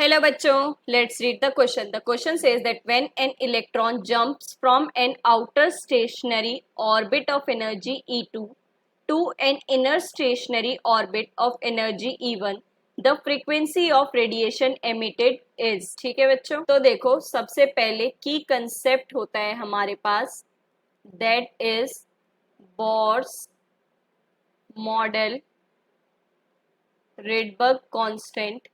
Hello bachcho, let's read the question. The question says that when an electron jumps from an outer stationary orbit of energy E2 to an inner stationary orbit of energy E1, the frequency of radiation emitted is. ठीक है बच्चों, तो देखो सबसे पहले की concept होता है हमारे पास, that is Bohr's model, Rydberg constant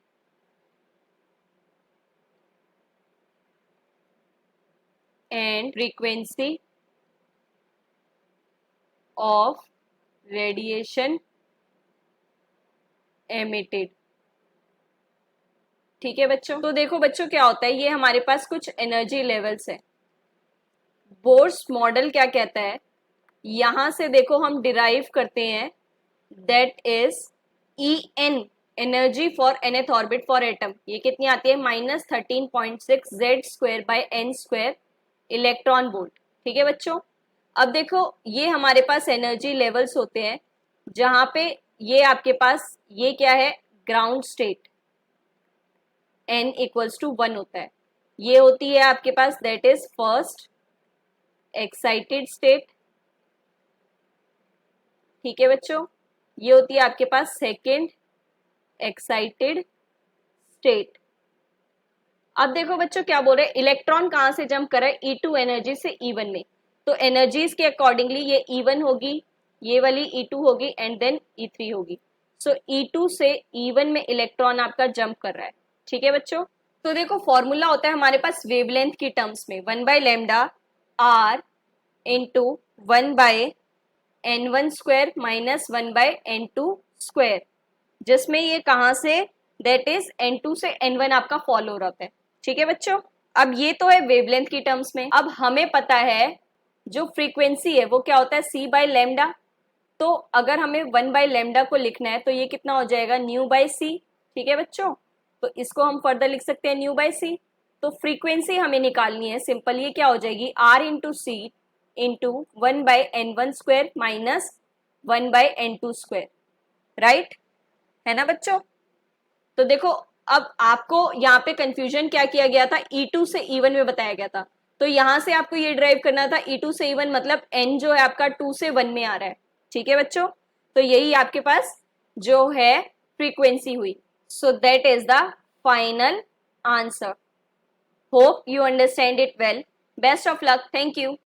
and frequency of radiation emitted. ठीक है बच्चों, तो देखो बच्चों क्या होता है, ये हमारे पास कुछ एनर्जी लेवल्स है. बोर्स मॉडल क्या कहता है, यहां से देखो हम डिराइव करते हैं, that is E N energy for nth orbit for atom. ये कितनी आती है, -13.6 Z² bye n² electron volt. ठीक है बच्चों, अब देखो ये हमारे पास एनर्जी लेवल्स होते हैं, जहां पे ये आपके पास ये क्या है, ground state n equals to 1 होता है. ये होती है आपके पास that is first excited state. ठीक है बच्चों, ये होती है आपके पास सेकेंड एक्साइटेड स्टेट. अब देखो बच्चों क्या बोल रहे हैं, इलेक्ट्रॉन कहां से जंप कर रहा है, E2 एनर्जी से E1 में. तो एनर्जीज के अकॉर्डिंगली ये E1 होगी, ये वाली E2 होगी एंड देन E3 होगी. सो E2 से E1 में इलेक्ट्रॉन आपका जंप कर रहा है. ठीक है बच्चों, तो देखो फॉर्मूला होता है हमारे पास वेवलेंथ की टर्म्स में, 1/λ r into 1/n1² minus 1/n2², जिसमें ये कहां से, दैट इज N2 से N1 आपका फॉलो हो रहा है. ठीक है बच्चों, अब ये तो है वेवलेंथ की टर्म्स में. अब हमें पता है जो फ्रीक्वेंसी है वो क्या होता है, c/λ. तो अगर हमें 1/λ को लिखना है तो ये कितना हो जाएगा, ν/c. ठीक है बच्चों, तो इसको हम फर्दर लिख सकते हैं ν/c. तो फ्रीक्वेंसी हमें निकालनी है, सिंपल ये क्या हो जाएगी, r into C into 1/n1² minus 1/n2². Right है ना बच्चों. तो देखो अब आपको यहाँ पे कंफ्यूजन क्या किया गया था, E2 से E1 में बताया गया था. तो यहां से आपको ये ड्राइव करना था, E2 से E1 मतलब n जो है आपका 2 से 1 में आ रहा है. ठीक है बच्चों, तो यही आपके पास जो है फ्रीक्वेंसी हुई. So that is the final answer. Hope you understand it well. Best of luck. Thank you.